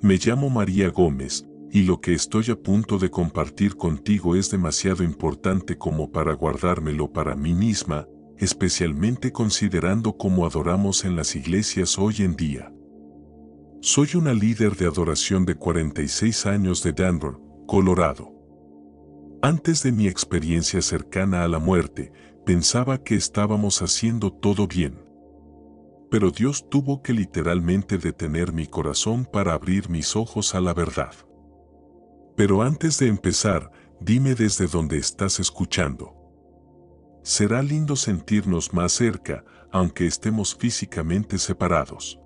Me llamo María Gómez, y lo que estoy a punto de compartir contigo es demasiado importante como para guardármelo para mí misma, especialmente considerando cómo adoramos en las iglesias hoy en día. Soy una líder de adoración de 46 años de Denver, Colorado. Antes de mi experiencia cercana a la muerte, pensaba que estábamos haciendo todo bien. Pero Dios tuvo que literalmente detener mi corazón para abrir mis ojos a la verdad. Pero antes de empezar, dime desde dónde estás escuchando. Será lindo sentirnos más cerca, aunque estemos físicamente separados.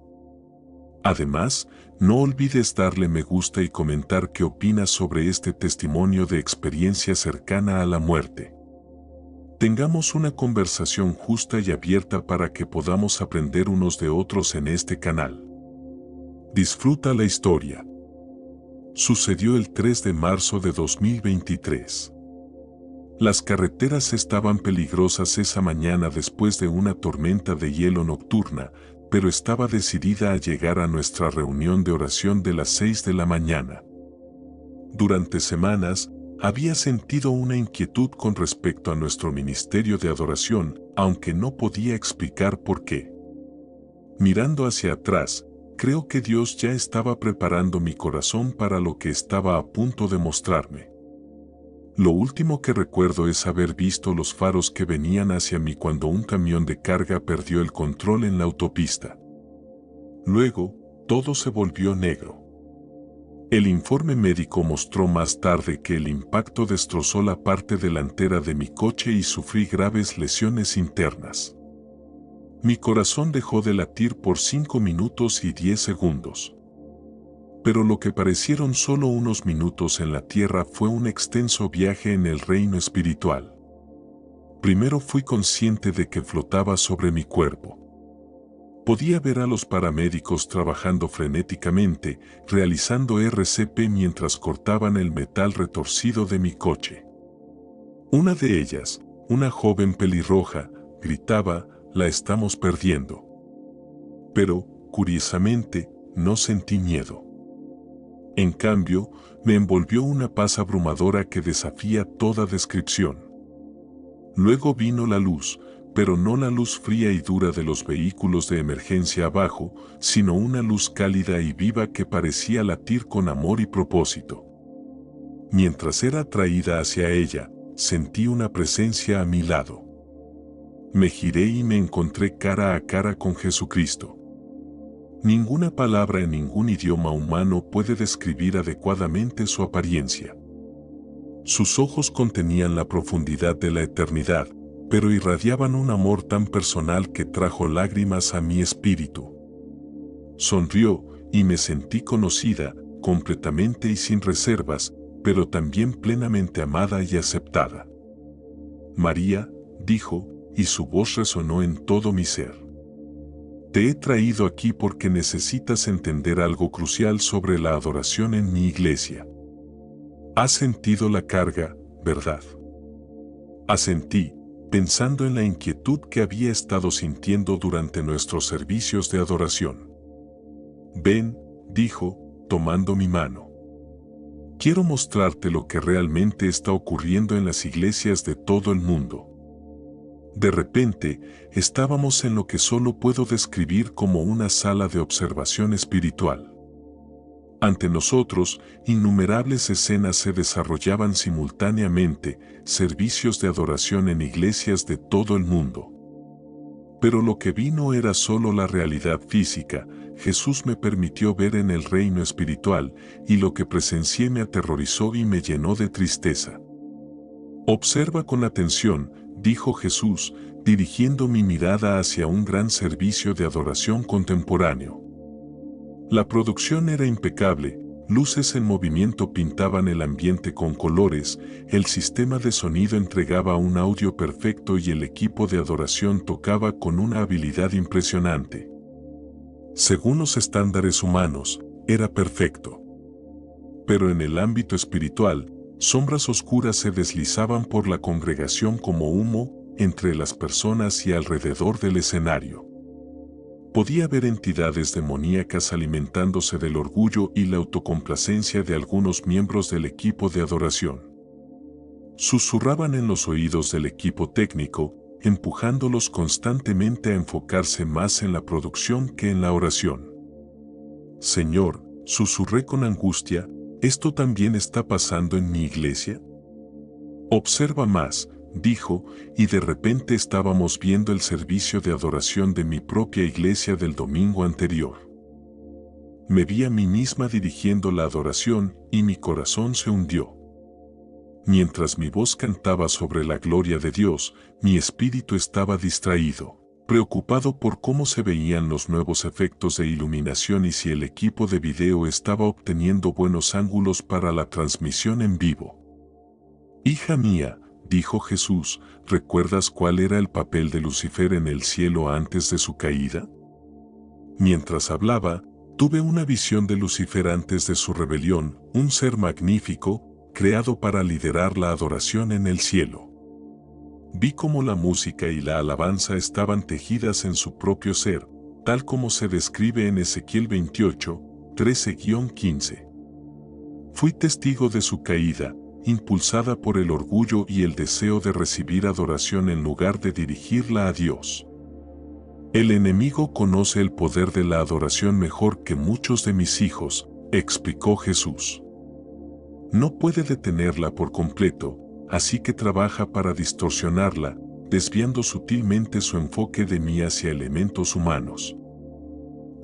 Además, no olvides darle me gusta y comentar qué opinas sobre este testimonio de experiencia cercana a la muerte. Tengamos una conversación justa y abierta para que podamos aprender unos de otros en este canal. Disfruta la historia. Sucedió el 3 de marzo de 2023. Las carreteras estaban peligrosas esa mañana después de una tormenta de hielo nocturna, pero estaba decidida a llegar a nuestra reunión de oración de las 6 de la mañana. Durante semanas, había sentido una inquietud con respecto a nuestro ministerio de adoración, aunque no podía explicar por qué. Mirando hacia atrás, creo que Dios ya estaba preparando mi corazón para lo que estaba a punto de mostrarme. Lo último que recuerdo es haber visto los faros que venían hacia mí cuando un camión de carga perdió el control en la autopista. Luego, todo se volvió negro. El informe médico mostró más tarde que el impacto destrozó la parte delantera de mi coche y sufrí graves lesiones internas. Mi corazón dejó de latir por 5 minutos y 10 segundos. Pero lo que parecieron solo unos minutos en la tierra fue un extenso viaje en el reino espiritual. Primero fui consciente de que flotaba sobre mi cuerpo. Podía ver a los paramédicos trabajando frenéticamente, realizando RCP mientras cortaban el metal retorcido de mi coche. Una de ellas, una joven pelirroja, gritaba, "La estamos perdiendo". Pero, curiosamente, no sentí miedo. En cambio, me envolvió una paz abrumadora que desafía toda descripción. Luego vino la luz, pero no la luz fría y dura de los vehículos de emergencia abajo, sino una luz cálida y viva que parecía latir con amor y propósito. Mientras era atraída hacia ella, sentí una presencia a mi lado. Me giré y me encontré cara a cara con Jesucristo. Ninguna palabra en ningún idioma humano puede describir adecuadamente su apariencia. Sus ojos contenían la profundidad de la eternidad, pero irradiaban un amor tan personal que trajo lágrimas a mi espíritu. Sonrió y me sentí conocida, completamente y sin reservas, pero también plenamente amada y aceptada. María, dijo, y su voz resonó en todo mi ser. Te he traído aquí porque necesitas entender algo crucial sobre la adoración en mi iglesia. Has sentido la carga, ¿verdad? Asentí, pensando en la inquietud que había estado sintiendo durante nuestros servicios de adoración. Ven, dijo, tomando mi mano. Quiero mostrarte lo que realmente está ocurriendo en las iglesias de todo el mundo. De repente, estábamos en lo que solo puedo describir como una sala de observación espiritual. Ante nosotros, innumerables escenas se desarrollaban simultáneamente, servicios de adoración en iglesias de todo el mundo. Pero lo que vi no era solo la realidad física, Jesús me permitió ver en el reino espiritual, y lo que presencié me aterrorizó y me llenó de tristeza. Observa con atención, dijo Jesús, dirigiendo mi mirada hacia un gran servicio de adoración contemporáneo. La producción era impecable, luces en movimiento pintaban el ambiente con colores, el sistema de sonido entregaba un audio perfecto y el equipo de adoración tocaba con una habilidad impresionante. Según los estándares humanos, era perfecto. Pero en el ámbito espiritual, sombras oscuras se deslizaban por la congregación como humo, entre las personas y alrededor del escenario. Podía ver entidades demoníacas alimentándose del orgullo y la autocomplacencia de algunos miembros del equipo de adoración. Susurraban en los oídos del equipo técnico, empujándolos constantemente a enfocarse más en la producción que en la oración. Señor, susurré con angustia, ¿esto también está pasando en mi iglesia? Observa más, dijo, y de repente estábamos viendo el servicio de adoración de mi propia iglesia del domingo anterior. Me vi a mí misma dirigiendo la adoración y mi corazón se hundió. Mientras mi voz cantaba sobre la gloria de Dios, mi espíritu estaba distraído, preocupado por cómo se veían los nuevos efectos de iluminación y si el equipo de video estaba obteniendo buenos ángulos para la transmisión en vivo. Hija mía, dijo Jesús, ¿recuerdas cuál era el papel de Lucifer en el cielo antes de su caída? Mientras hablaba, tuve una visión de Lucifer antes de su rebelión, un ser magnífico, creado para liderar la adoración en el cielo. Vi cómo la música y la alabanza estaban tejidas en su propio ser, tal como se describe en Ezequiel 28, 13-15. Fui testigo de su caída, impulsada por el orgullo y el deseo de recibir adoración en lugar de dirigirla a Dios. El enemigo conoce el poder de la adoración mejor que muchos de mis hijos, explicó Jesús. No puede detenerla por completo, así que trabaja para distorsionarla, desviando sutilmente su enfoque de mí hacia elementos humanos.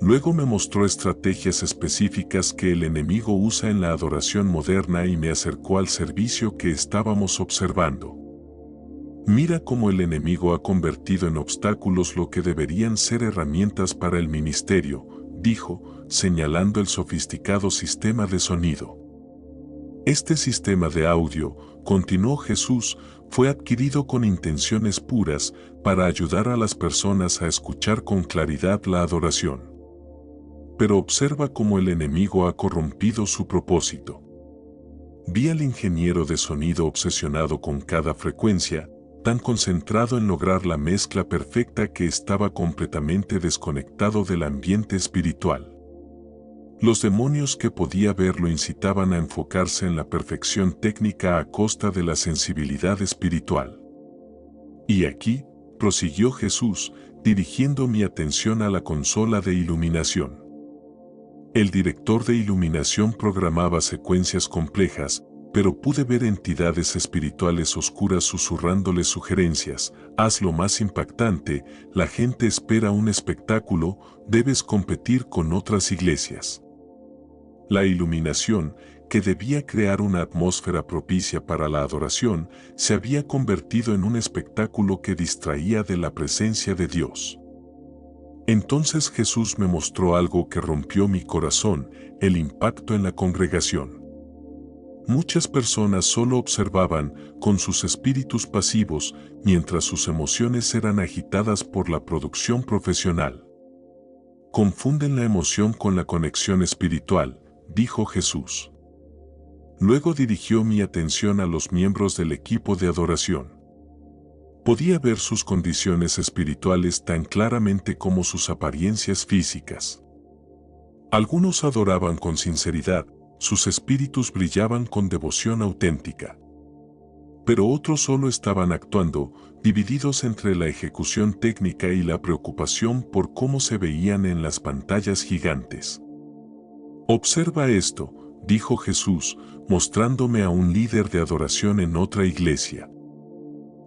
Luego me mostró estrategias específicas que el enemigo usa en la adoración moderna y me acercó al servicio que estábamos observando. Mira cómo el enemigo ha convertido en obstáculos lo que deberían ser herramientas para el ministerio, dijo, señalando el sofisticado sistema de sonido. Este sistema de audio, continuó Jesús, fue adquirido con intenciones puras para ayudar a las personas a escuchar con claridad la adoración. Pero observa cómo el enemigo ha corrompido su propósito. Vi al ingeniero de sonido obsesionado con cada frecuencia, tan concentrado en lograr la mezcla perfecta que estaba completamente desconectado del ambiente espiritual. Los demonios que podía ver lo incitaban a enfocarse en la perfección técnica a costa de la sensibilidad espiritual. Y aquí, prosiguió Jesús, dirigiendo mi atención a la consola de iluminación. El director de iluminación programaba secuencias complejas, pero pude ver entidades espirituales oscuras susurrándole sugerencias. Haz lo más impactante, la gente espera un espectáculo, debes competir con otras iglesias. La iluminación, que debía crear una atmósfera propicia para la adoración, se había convertido en un espectáculo que distraía de la presencia de Dios. Entonces Jesús me mostró algo que rompió mi corazón, el impacto en la congregación. Muchas personas solo observaban, con sus espíritus pasivos, mientras sus emociones eran agitadas por la producción profesional. Confunden la emoción con la conexión espiritual, dijo Jesús. Luego dirigió mi atención a los miembros del equipo de adoración. Podía ver sus condiciones espirituales tan claramente como sus apariencias físicas. Algunos adoraban con sinceridad, sus espíritus brillaban con devoción auténtica. Pero otros solo estaban actuando, divididos entre la ejecución técnica y la preocupación por cómo se veían en las pantallas gigantes. Observa esto, dijo Jesús, mostrándome a un líder de adoración en otra iglesia.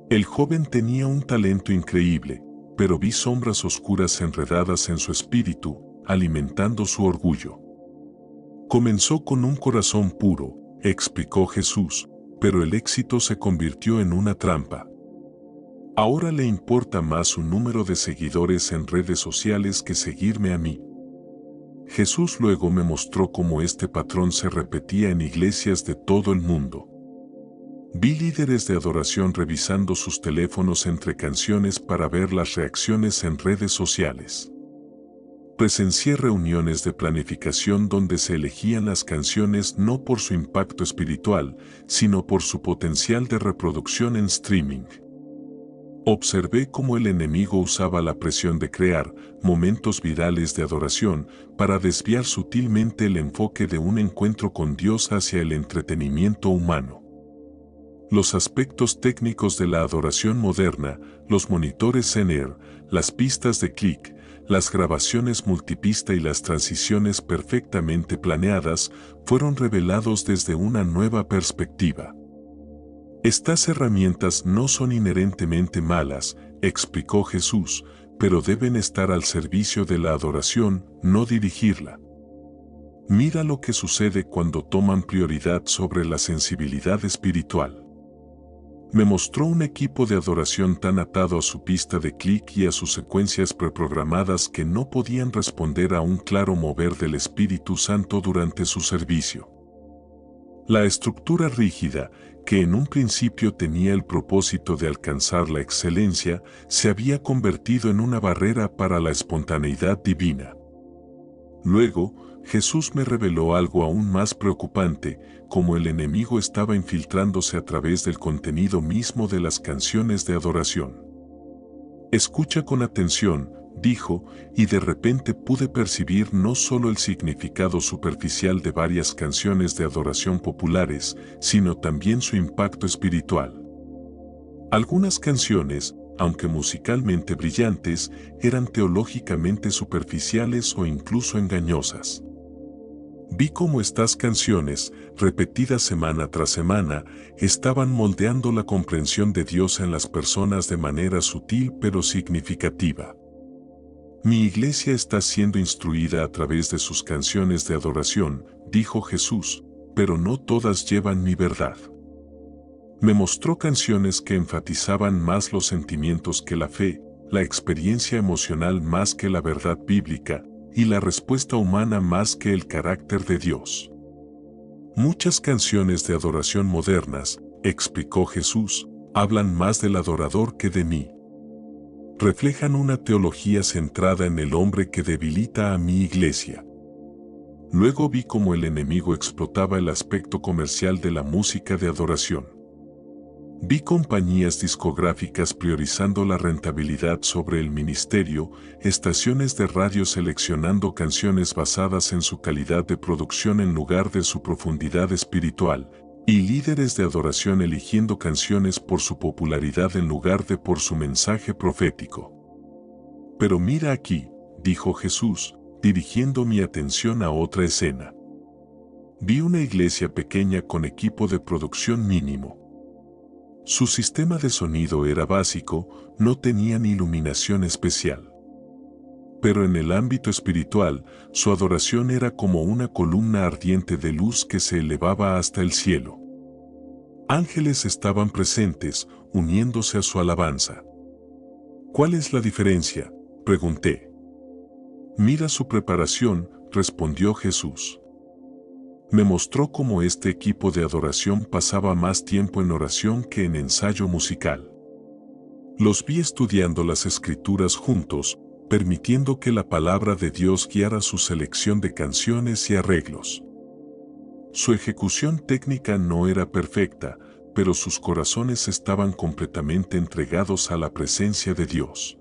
El joven tenía un talento increíble, pero vi sombras oscuras enredadas en su espíritu, alimentando su orgullo. Comenzó con un corazón puro, explicó Jesús, pero el éxito se convirtió en una trampa. Ahora le importa más un número de seguidores en redes sociales que seguirme a mí. Jesús luego me mostró cómo este patrón se repetía en iglesias de todo el mundo. Vi líderes de adoración revisando sus teléfonos entre canciones para ver las reacciones en redes sociales. Presencié reuniones de planificación donde se elegían las canciones no por su impacto espiritual, sino por su potencial de reproducción en streaming. Observé cómo el enemigo usaba la presión de crear momentos virales de adoración para desviar sutilmente el enfoque de un encuentro con Dios hacia el entretenimiento humano. Los aspectos técnicos de la adoración moderna, los monitores in-ear, las pistas de clic, las grabaciones multipista y las transiciones perfectamente planeadas fueron revelados desde una nueva perspectiva. Estas herramientas no son inherentemente malas, explicó Jesús, pero deben estar al servicio de la adoración, no dirigirla. Mira lo que sucede cuando toman prioridad sobre la sensibilidad espiritual. Me mostró un equipo de adoración tan atado a su pista de clic y a sus secuencias preprogramadas que no podían responder a un claro mover del Espíritu Santo durante su servicio. La estructura rígida, que en un principio tenía el propósito de alcanzar la excelencia, se había convertido en una barrera para la espontaneidad divina. Luego, Jesús me reveló algo aún más preocupante, como el enemigo estaba infiltrándose a través del contenido mismo de las canciones de adoración. Escucha con atención, dijo, y de repente pude percibir no solo el significado superficial de varias canciones de adoración populares, sino también su impacto espiritual. Algunas canciones, aunque musicalmente brillantes, eran teológicamente superficiales o incluso engañosas. Vi cómo estas canciones, repetidas semana tras semana, estaban moldeando la comprensión de Dios en las personas de manera sutil pero significativa. Mi iglesia está siendo instruida a través de sus canciones de adoración, dijo Jesús, pero no todas llevan mi verdad. Me mostró canciones que enfatizaban más los sentimientos que la fe, la experiencia emocional más que la verdad bíblica, y la respuesta humana más que el carácter de Dios. Muchas canciones de adoración modernas, explicó Jesús, hablan más del adorador que de mí. Reflejan una teología centrada en el hombre que debilita a mi iglesia. Luego vi cómo el enemigo explotaba el aspecto comercial de la música de adoración. Vi compañías discográficas priorizando la rentabilidad sobre el ministerio, estaciones de radio seleccionando canciones basadas en su calidad de producción en lugar de su profundidad espiritual, y líderes de adoración eligiendo canciones por su popularidad en lugar de por su mensaje profético. Pero mira aquí, dijo Jesús, dirigiendo mi atención a otra escena. Vi una iglesia pequeña con equipo de producción mínimo. Su sistema de sonido era básico, no tenían iluminación especial. Pero en el ámbito espiritual, su adoración era como una columna ardiente de luz que se elevaba hasta el cielo. Ángeles estaban presentes, uniéndose a su alabanza. ¿Cuál es la diferencia?, pregunté. Mira su preparación, respondió Jesús. Me mostró cómo este equipo de adoración pasaba más tiempo en oración que en ensayo musical. Los vi estudiando las Escrituras juntos, permitiendo que la palabra de Dios guiara su selección de canciones y arreglos. Su ejecución técnica no era perfecta, pero sus corazones estaban completamente entregados a la presencia de Dios.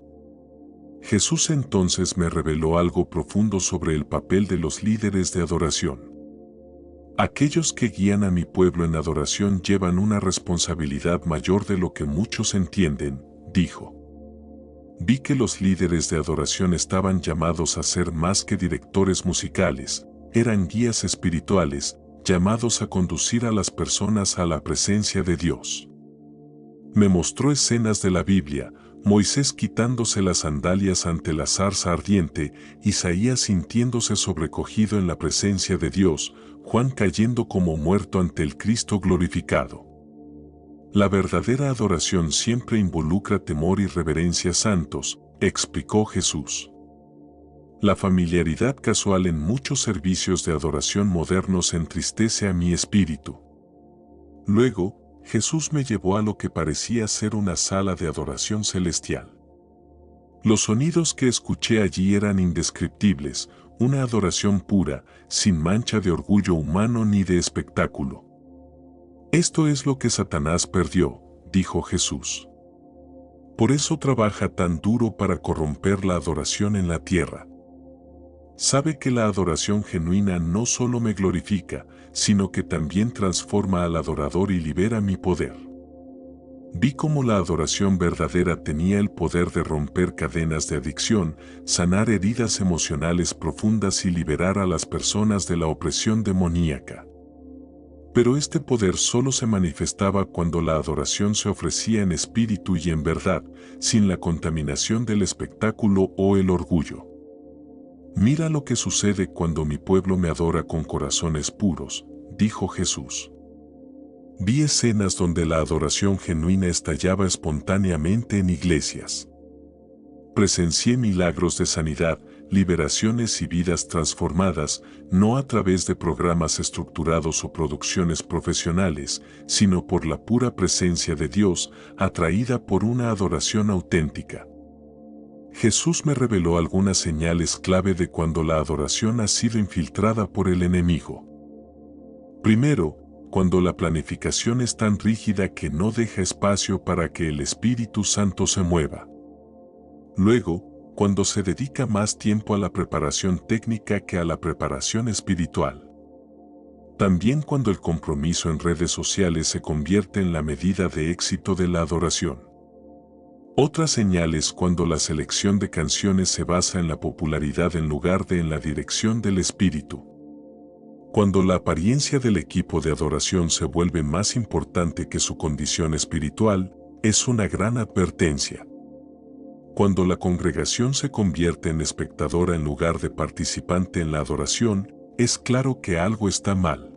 Jesús entonces me reveló algo profundo sobre el papel de los líderes de adoración. Aquellos que guían a mi pueblo en adoración llevan una responsabilidad mayor de lo que muchos entienden, dijo. Vi que los líderes de adoración estaban llamados a ser más que directores musicales, eran guías espirituales, llamados a conducir a las personas a la presencia de Dios. Me mostró escenas de la Biblia, Moisés quitándose las sandalias ante la zarza ardiente, Isaías sintiéndose sobrecogido en la presencia de Dios, Juan cayendo como muerto ante el Cristo glorificado. La verdadera adoración siempre involucra temor y reverencia santos, explicó Jesús. La familiaridad casual en muchos servicios de adoración modernos entristece a mi espíritu. Luego, Jesús me llevó a lo que parecía ser una sala de adoración celestial. Los sonidos que escuché allí eran indescriptibles, una adoración pura, sin mancha de orgullo humano ni de espectáculo. Esto es lo que Satanás perdió, dijo Jesús. Por eso trabaja tan duro para corromper la adoración en la tierra. Sabe que la adoración genuina no solo me glorifica, sino que también transforma al adorador y libera mi poder. Vi cómo la adoración verdadera tenía el poder de romper cadenas de adicción, sanar heridas emocionales profundas y liberar a las personas de la opresión demoníaca. Pero este poder solo se manifestaba cuando la adoración se ofrecía en espíritu y en verdad, sin la contaminación del espectáculo o el orgullo. Mira lo que sucede cuando mi pueblo me adora con corazones puros, dijo Jesús. Vi escenas donde la adoración genuina estallaba espontáneamente en iglesias. Presencié milagros de sanidad, liberaciones y vidas transformadas, no a través de programas estructurados o producciones profesionales, sino por la pura presencia de Dios, atraída por una adoración auténtica. Jesús me reveló algunas señales clave de cuando la adoración ha sido infiltrada por el enemigo. Primero, cuando la planificación es tan rígida que no deja espacio para que el Espíritu Santo se mueva. Luego, cuando se dedica más tiempo a la preparación técnica que a la preparación espiritual. También cuando el compromiso en redes sociales se convierte en la medida de éxito de la adoración. Otra señal es cuando la selección de canciones se basa en la popularidad en lugar de en la dirección del Espíritu. Cuando la apariencia del equipo de adoración se vuelve más importante que su condición espiritual, es una gran advertencia. Cuando la congregación se convierte en espectadora en lugar de participante en la adoración, es claro que algo está mal.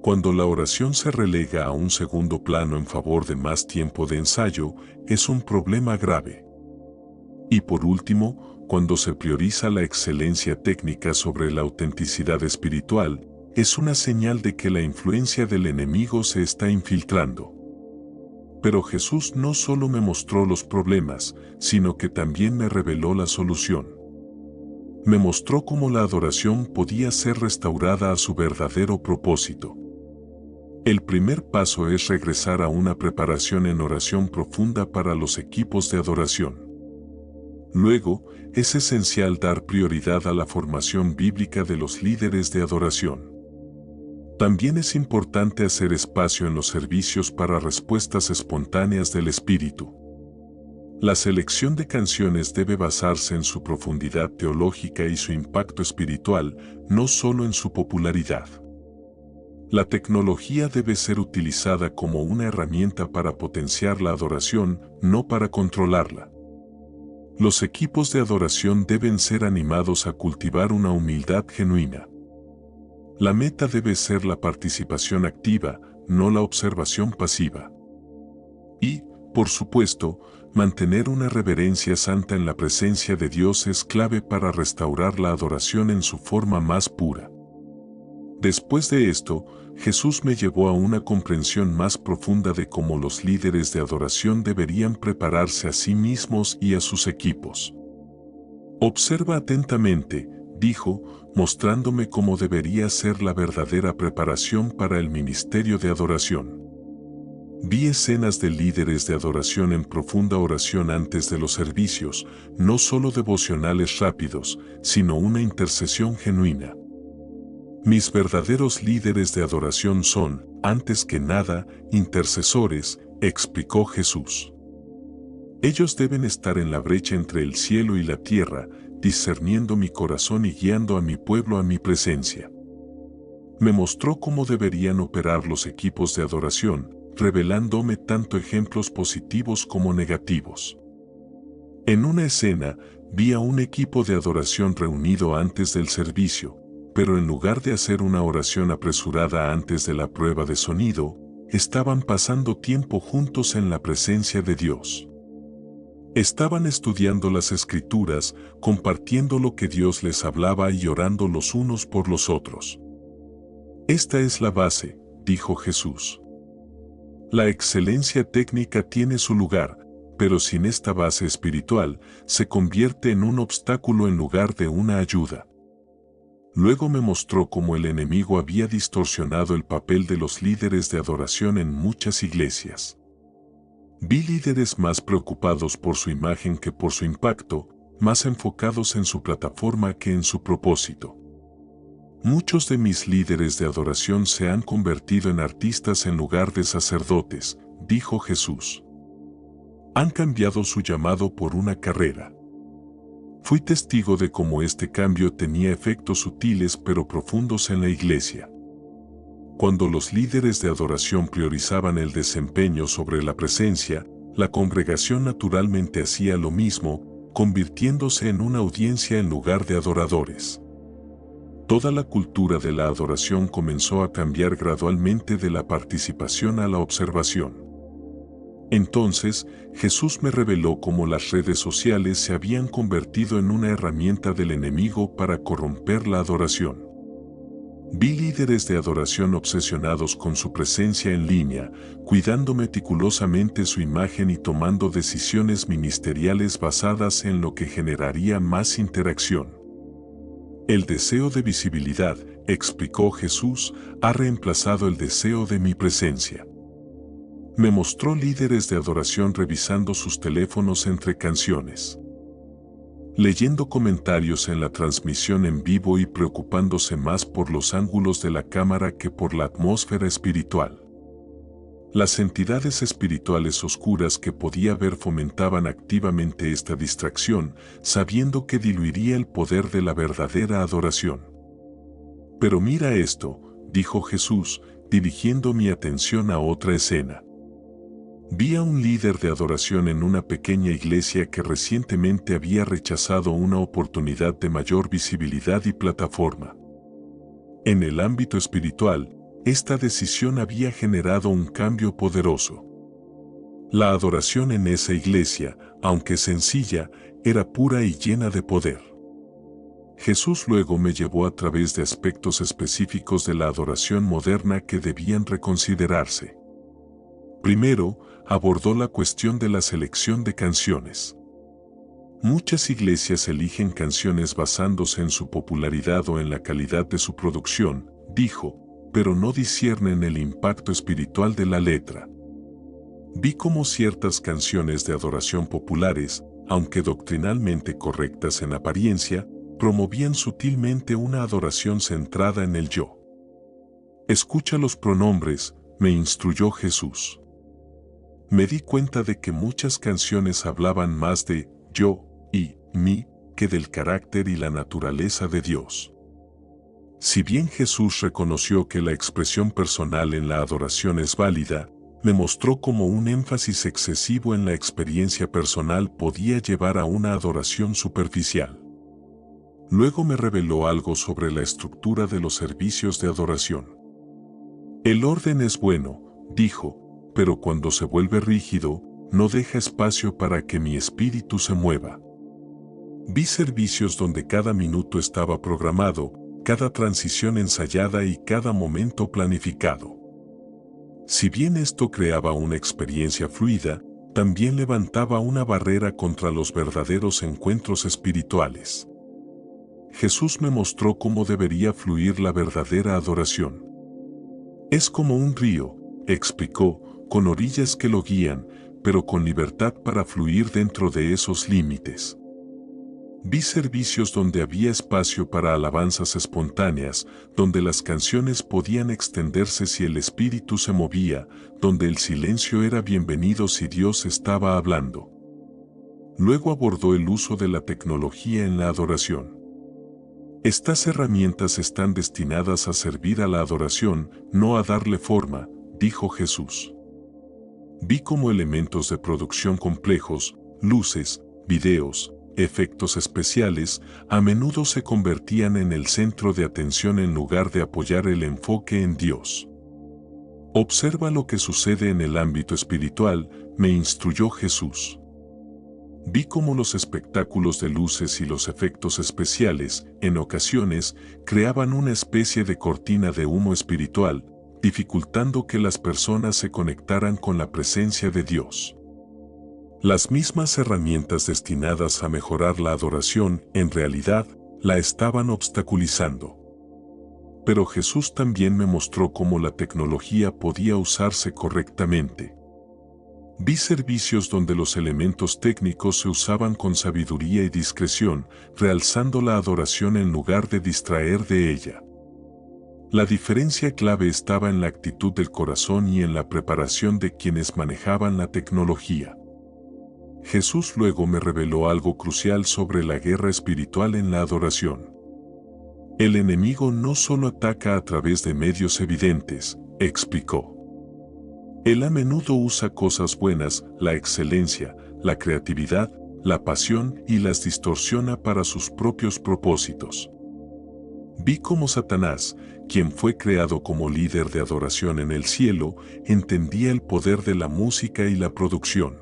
Cuando la oración se relega a un segundo plano en favor de más tiempo de ensayo, es un problema grave. Y por último, cuando se prioriza la excelencia técnica sobre la autenticidad espiritual, es una señal de que la influencia del enemigo se está infiltrando. Pero Jesús no solo me mostró los problemas, sino que también me reveló la solución. Me mostró cómo la adoración podía ser restaurada a su verdadero propósito. El primer paso es regresar a una preparación en oración profunda para los equipos de adoración. Luego, es esencial dar prioridad a la formación bíblica de los líderes de adoración. También es importante hacer espacio en los servicios para respuestas espontáneas del Espíritu. La selección de canciones debe basarse en su profundidad teológica y su impacto espiritual, no solo en su popularidad. La tecnología debe ser utilizada como una herramienta para potenciar la adoración, no para controlarla. Los equipos de adoración deben ser animados a cultivar una humildad genuina. La meta debe ser la participación activa, no la observación pasiva. Y, por supuesto, mantener una reverencia santa en la presencia de Dios es clave para restaurar la adoración en su forma más pura. Después de esto, Jesús me llevó a una comprensión más profunda de cómo los líderes de adoración deberían prepararse a sí mismos y a sus equipos. Observa atentamente, dijo, mostrándome cómo debería ser la verdadera preparación para el ministerio de adoración. Vi escenas de líderes de adoración en profunda oración antes de los servicios, no solo devocionales rápidos, sino una intercesión genuina. Mis verdaderos líderes de adoración son, antes que nada, intercesores, explicó Jesús. Ellos deben estar en la brecha entre el cielo y la tierra, discerniendo mi corazón y guiando a mi pueblo a mi presencia. Me mostró cómo deberían operar los equipos de adoración, revelándome tanto ejemplos positivos como negativos. En una escena, vi a un equipo de adoración reunido antes del servicio, pero en lugar de hacer una oración apresurada antes de la prueba de sonido, estaban pasando tiempo juntos en la presencia de Dios. Estaban estudiando las Escrituras, compartiendo lo que Dios les hablaba y orando los unos por los otros. Esta es la base, dijo Jesús. La excelencia técnica tiene su lugar, pero sin esta base espiritual, se convierte en un obstáculo en lugar de una ayuda. Luego me mostró cómo el enemigo había distorsionado el papel de los líderes de adoración en muchas iglesias. Vi líderes más preocupados por su imagen que por su impacto, más enfocados en su plataforma que en su propósito. Muchos de mis líderes de adoración se han convertido en artistas en lugar de sacerdotes, dijo Jesús. Han cambiado su llamado por una carrera. Fui testigo de cómo este cambio tenía efectos sutiles pero profundos en la iglesia. Cuando los líderes de adoración priorizaban el desempeño sobre la presencia, la congregación naturalmente hacía lo mismo, convirtiéndose en una audiencia en lugar de adoradores. Toda la cultura de la adoración comenzó a cambiar gradualmente de la participación a la observación. Entonces, Jesús me reveló cómo las redes sociales se habían convertido en una herramienta del enemigo para corromper la adoración. Vi líderes de adoración obsesionados con su presencia en línea, cuidando meticulosamente su imagen y tomando decisiones ministeriales basadas en lo que generaría más interacción. El deseo de visibilidad, explicó Jesús, ha reemplazado el deseo de mi presencia. Me mostró líderes de adoración revisando sus teléfonos entre canciones, leyendo comentarios en la transmisión en vivo y preocupándose más por los ángulos de la cámara que por la atmósfera espiritual. Las entidades espirituales oscuras que podía ver fomentaban activamente esta distracción, sabiendo que diluiría el poder de la verdadera adoración. Pero mira esto, dijo Jesús, dirigiendo mi atención a otra escena. Vi a un líder de adoración en una pequeña iglesia que recientemente había rechazado una oportunidad de mayor visibilidad y plataforma. En el ámbito espiritual, esta decisión había generado un cambio poderoso. La adoración en esa iglesia, aunque sencilla, era pura y llena de poder. Jesús luego me llevó a través de aspectos específicos de la adoración moderna que debían reconsiderarse. Primero, abordó la cuestión de la selección de canciones. Muchas iglesias eligen canciones basándose en su popularidad o en la calidad de su producción, dijo, pero no disciernen el impacto espiritual de la letra. Vi cómo ciertas canciones de adoración populares, aunque doctrinalmente correctas en apariencia, promovían sutilmente una adoración centrada en el yo. Escucha los pronombres, me instruyó Jesús. Me di cuenta de que muchas canciones hablaban más de yo y mí que del carácter y la naturaleza de Dios. Si bien Jesús reconoció que la expresión personal en la adoración es válida, me mostró cómo un énfasis excesivo en la experiencia personal podía llevar a una adoración superficial. Luego me reveló algo sobre la estructura de los servicios de adoración. El orden es bueno, dijo, pero cuando se vuelve rígido, no deja espacio para que mi espíritu se mueva. Vi servicios donde cada minuto estaba programado, cada transición ensayada y cada momento planificado. Si bien esto creaba una experiencia fluida, también levantaba una barrera contra los verdaderos encuentros espirituales. Jesús me mostró cómo debería fluir la verdadera adoración. Es como un río, explicó, con orillas que lo guían, pero con libertad para fluir dentro de esos límites. Vi servicios donde había espacio para alabanzas espontáneas, donde las canciones podían extenderse si el espíritu se movía, donde el silencio era bienvenido si Dios estaba hablando. Luego abordó el uso de la tecnología en la adoración. Estas herramientas están destinadas a servir a la adoración, no a darle forma, dijo Jesús. Vi cómo elementos de producción complejos, luces, videos, efectos especiales, a menudo se convertían en el centro de atención en lugar de apoyar el enfoque en Dios. Observa lo que sucede en el ámbito espiritual, me instruyó Jesús. Vi cómo los espectáculos de luces y los efectos especiales, en ocasiones, creaban una especie de cortina de humo espiritual, dificultando que las personas se conectaran con la presencia de Dios. Las mismas herramientas destinadas a mejorar la adoración, en realidad, la estaban obstaculizando. Pero Jesús también me mostró cómo la tecnología podía usarse correctamente. Vi servicios donde los elementos técnicos se usaban con sabiduría y discreción, realzando la adoración en lugar de distraer de ella. La diferencia clave estaba en la actitud del corazón y en la preparación de quienes manejaban la tecnología. Jesús luego me reveló algo crucial sobre la guerra espiritual en la adoración. El enemigo no solo ataca a través de medios evidentes, explicó. Él a menudo usa cosas buenas, la excelencia, la creatividad, la pasión y las distorsiona para sus propios propósitos. Vi cómo Satanás, quien fue creado como líder de adoración en el cielo, entendía el poder de la música y la producción.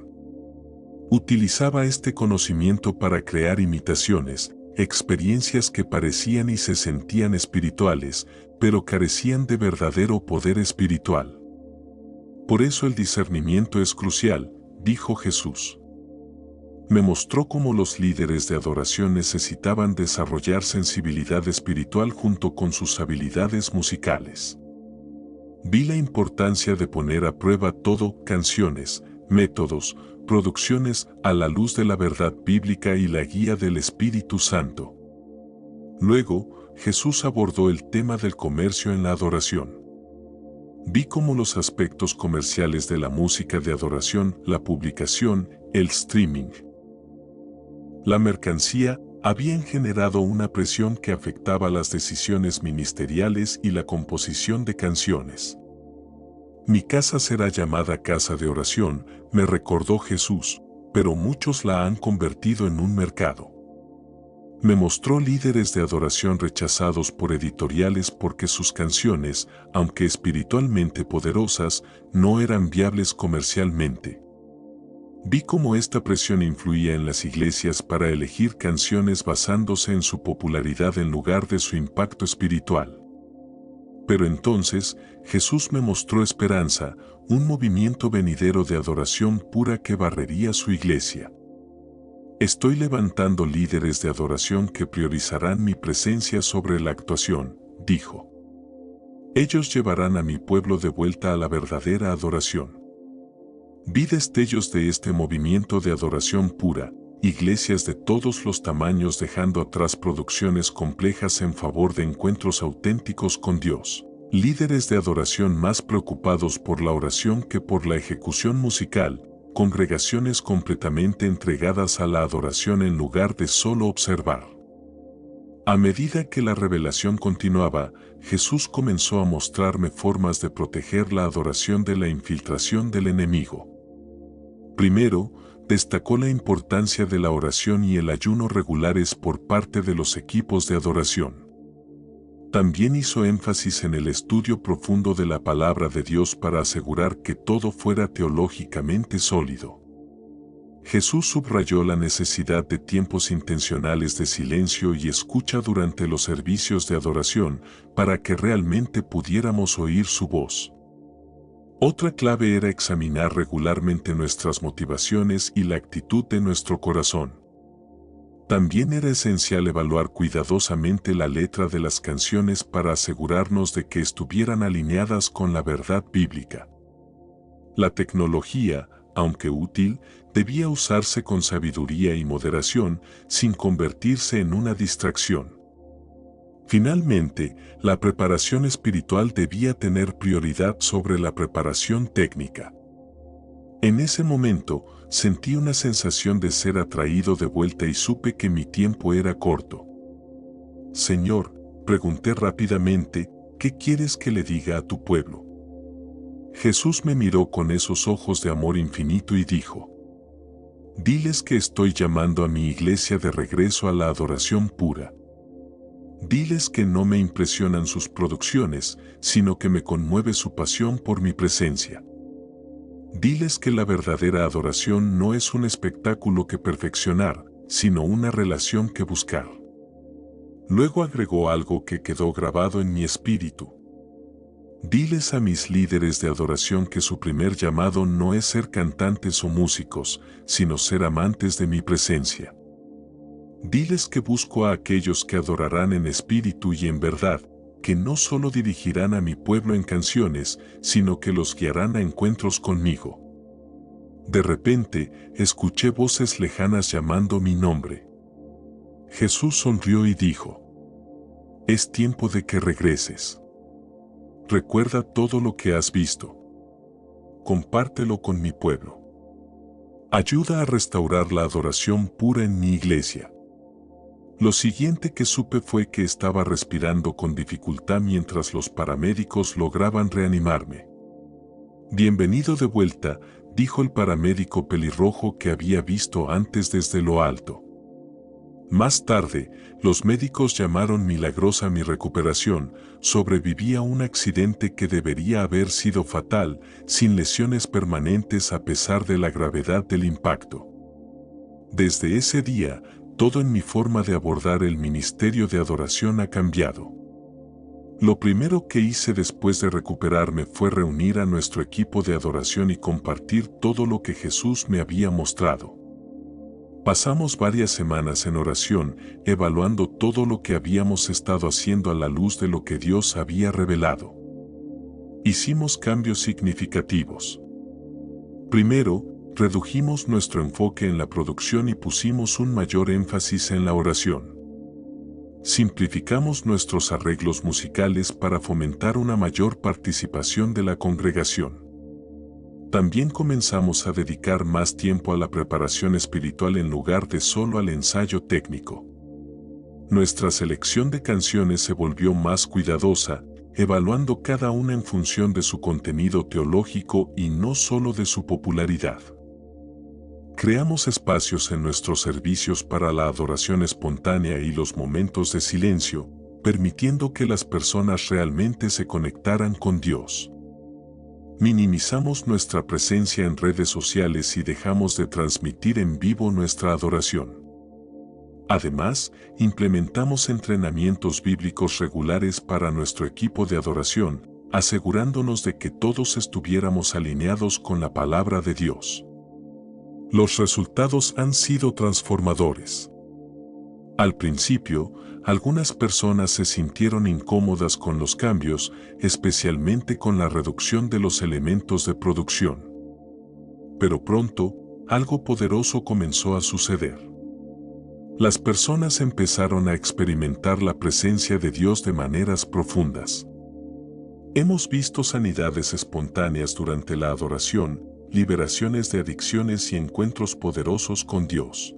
Utilizaba este conocimiento para crear imitaciones, experiencias que parecían y se sentían espirituales, pero carecían de verdadero poder espiritual. Por eso el discernimiento es crucial, dijo Jesús. Me mostró cómo los líderes de adoración necesitaban desarrollar sensibilidad espiritual junto con sus habilidades musicales. Vi la importancia de poner a prueba todo, canciones, métodos, producciones a la luz de la verdad bíblica y la guía del Espíritu Santo. Luego, Jesús abordó el tema del comercio en la adoración. Vi cómo los aspectos comerciales de la música de adoración, la publicación, el streaming, la mercancía, habían generado una presión que afectaba las decisiones ministeriales y la composición de canciones. Mi casa será llamada casa de oración, me recordó Jesús, pero muchos la han convertido en un mercado. Me mostró líderes de adoración rechazados por editoriales porque sus canciones, aunque espiritualmente poderosas, no eran viables comercialmente. Vi cómo esta presión influía en las iglesias para elegir canciones basándose en su popularidad en lugar de su impacto espiritual. Pero entonces, Jesús me mostró esperanza, un movimiento venidero de adoración pura que barrería su iglesia. Estoy levantando líderes de adoración que priorizarán mi presencia sobre la actuación, dijo. Ellos llevarán a mi pueblo de vuelta a la verdadera adoración. Vi destellos de este movimiento de adoración pura, iglesias de todos los tamaños dejando atrás producciones complejas en favor de encuentros auténticos con Dios. Líderes de adoración más preocupados por la oración que por la ejecución musical, congregaciones completamente entregadas a la adoración en lugar de solo observar. A medida que la revelación continuaba, Jesús comenzó a mostrarme formas de proteger la adoración de la infiltración del enemigo. Primero, destacó la importancia de la oración y el ayuno regulares por parte de los equipos de adoración. También hizo énfasis en el estudio profundo de la palabra de Dios para asegurar que todo fuera teológicamente sólido. Jesús subrayó la necesidad de tiempos intencionales de silencio y escucha durante los servicios de adoración para que realmente pudiéramos oír su voz. Otra clave era examinar regularmente nuestras motivaciones y la actitud de nuestro corazón. También era esencial evaluar cuidadosamente la letra de las canciones para asegurarnos de que estuvieran alineadas con la verdad bíblica. La tecnología, aunque útil, debía usarse con sabiduría y moderación, sin convertirse en una distracción. Finalmente, la preparación espiritual debía tener prioridad sobre la preparación técnica. En ese momento, sentí una sensación de ser atraído de vuelta y supe que mi tiempo era corto. Señor, pregunté rápidamente, ¿qué quieres que le diga a tu pueblo? Jesús me miró con esos ojos de amor infinito y dijo, diles que estoy llamando a mi iglesia de regreso a la adoración pura. Diles que no me impresionan sus producciones, sino que me conmueve su pasión por mi presencia. Diles que la verdadera adoración no es un espectáculo que perfeccionar, sino una relación que buscar. Luego agregó algo que quedó grabado en mi espíritu. Diles a mis líderes de adoración que su primer llamado no es ser cantantes o músicos, sino ser amantes de mi presencia. Diles que busco a aquellos que adorarán en espíritu y en verdad, que no solo dirigirán a mi pueblo en canciones, sino que los guiarán a encuentros conmigo. De repente, escuché voces lejanas llamando mi nombre. Jesús sonrió y dijo: «Es tiempo de que regreses. Recuerda todo lo que has visto. Compártelo con mi pueblo. Ayuda a restaurar la adoración pura en mi iglesia». Lo siguiente que supe fue que estaba respirando con dificultad mientras los paramédicos lograban reanimarme. «Bienvenido de vuelta», dijo el paramédico pelirrojo que había visto antes desde lo alto. Más tarde, los médicos llamaron milagrosa mi recuperación. Sobreviví a un accidente que debería haber sido fatal, sin lesiones permanentes a pesar de la gravedad del impacto. Desde ese día, todo en mi forma de abordar el ministerio de adoración ha cambiado. Lo primero que hice después de recuperarme fue reunir a nuestro equipo de adoración y compartir todo lo que Jesús me había mostrado. Pasamos varias semanas en oración, evaluando todo lo que habíamos estado haciendo a la luz de lo que Dios había revelado. Hicimos cambios significativos. Primero, redujimos nuestro enfoque en la producción y pusimos un mayor énfasis en la oración. Simplificamos nuestros arreglos musicales para fomentar una mayor participación de la congregación. También comenzamos a dedicar más tiempo a la preparación espiritual en lugar de solo al ensayo técnico. Nuestra selección de canciones se volvió más cuidadosa, evaluando cada una en función de su contenido teológico y no solo de su popularidad. Creamos espacios en nuestros servicios para la adoración espontánea y los momentos de silencio, permitiendo que las personas realmente se conectaran con Dios. Minimizamos nuestra presencia en redes sociales y dejamos de transmitir en vivo nuestra adoración. Además, implementamos entrenamientos bíblicos regulares para nuestro equipo de adoración, asegurándonos de que todos estuviéramos alineados con la palabra de Dios. Los resultados han sido transformadores. Al principio, algunas personas se sintieron incómodas con los cambios, especialmente con la reducción de los elementos de producción. Pero pronto, algo poderoso comenzó a suceder. Las personas empezaron a experimentar la presencia de Dios de maneras profundas. Hemos visto sanidades espontáneas durante la adoración, liberaciones de adicciones y encuentros poderosos con Dios.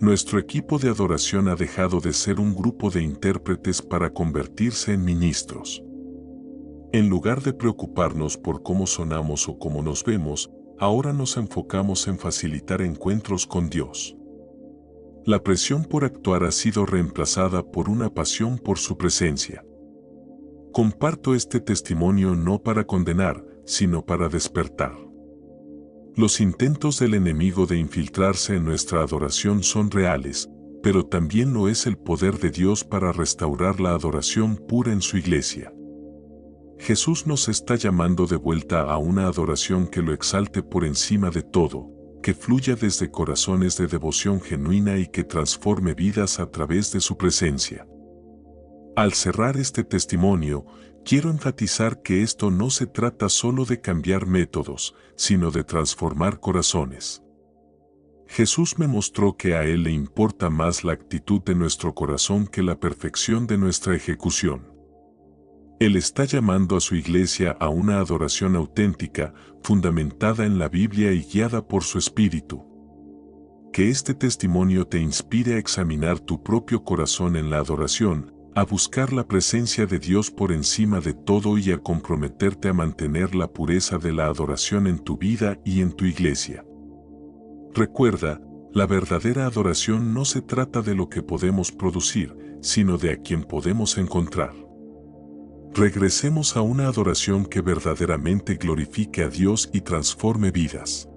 Nuestro equipo de adoración ha dejado de ser un grupo de intérpretes para convertirse en ministros. En lugar de preocuparnos por cómo sonamos o cómo nos vemos, ahora nos enfocamos en facilitar encuentros con Dios. La presión por actuar ha sido reemplazada por una pasión por su presencia. Comparto este testimonio no para condenar, sino para despertar. Los intentos del enemigo de infiltrarse en nuestra adoración son reales, pero también lo es el poder de Dios para restaurar la adoración pura en su iglesia. Jesús nos está llamando de vuelta a una adoración que lo exalte por encima de todo, que fluya desde corazones de devoción genuina y que transforme vidas a través de su presencia. Al cerrar este testimonio, quiero enfatizar que esto no se trata solo de cambiar métodos, sino de transformar corazones. Jesús me mostró que a Él le importa más la actitud de nuestro corazón que la perfección de nuestra ejecución. Él está llamando a su iglesia a una adoración auténtica, fundamentada en la Biblia y guiada por su Espíritu. Que este testimonio te inspire a examinar tu propio corazón en la adoración, a buscar la presencia de Dios por encima de todo y a comprometerte a mantener la pureza de la adoración en tu vida y en tu iglesia. Recuerda, la verdadera adoración no se trata de lo que podemos producir, sino de a quien podemos encontrar. Regresemos a una adoración que verdaderamente glorifique a Dios y transforme vidas.